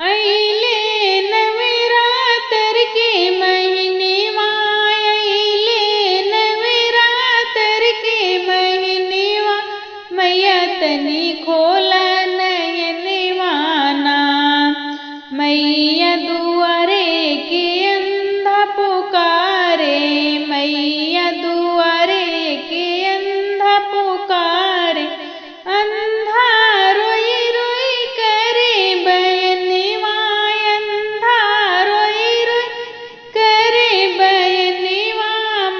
अइले नवरात्र के महीनेवा, अइले नवरात्र के महीनेवा, मैया तनी खोला नयनवा ना। मैया दुआरे के अंधा पुकारे, मैया दुआरे के अंधा पुकारे, अंधा रोई रोई करे बयनवा, अंधा रोई रोई करे बयनवा,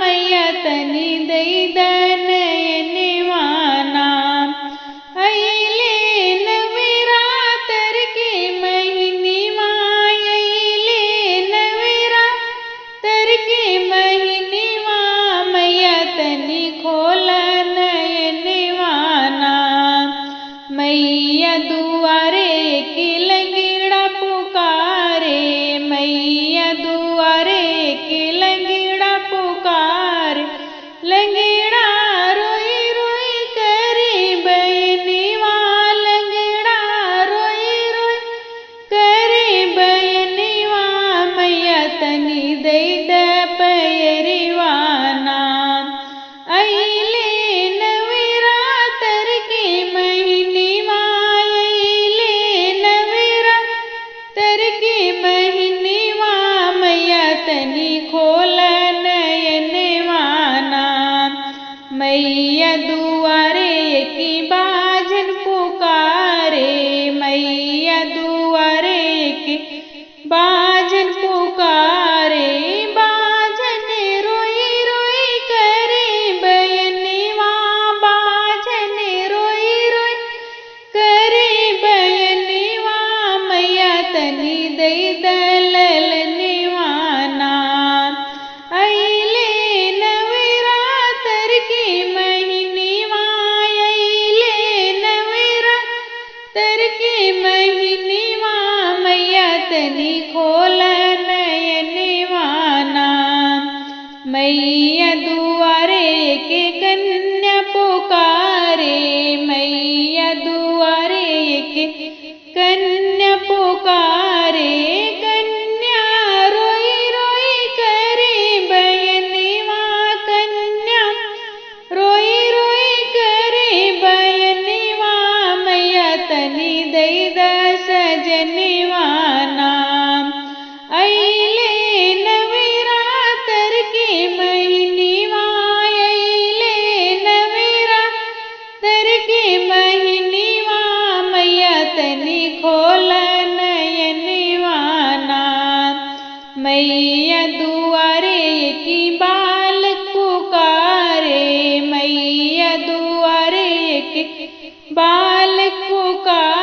मैया तनी दई नयनवा ना। अइले नवरात्र के महीनेवा, अइले नवरात्र के महीनेवा, मैया तनी खोला नयनवा ना। मैया दुआरे के लंगड़ा पुकारे, मैया दुआरे के लंगड़ा पुकारे, लंगड़ा रोई रोई करे बयनवा, लंगड़ा रोई रोई करे बयनवा, मैया तनी दई पैरवा ना। अइले नवरात्र के महीनेवा, अइले नवरात्र के महीनेवा, मैया तनी खोला नयनवा ना। मैया दुआरे की बाजन पुकारे, मैया दुआरे की बाजन पुकारे, बाजन रोई रोई करे बयनवा, बाजन रोई रोई करे बयनवा, मैया तनी दई ललनवा ना। अइले नवरात्र के महीनेवा, अइले नवरात्र के महीनेवा, मैया तनी खोला नयनवा ना। मैया दुआरे के कन्या पुकारे, मैया दुआरे के कन्या पुकारे, कन्या रोई रोई करे बयनवा, कन्या रोई रोई करे बयनवा, मैया तनी दई सजनवा ना। अइले नवरात्र के महीनेवा, अइले नवरात्र के महीनेवा, मैया तनी खोला नयनवा ना। मैया दुआरे की बालक पुकारे, मैया दुआरे के बालक पुकारे।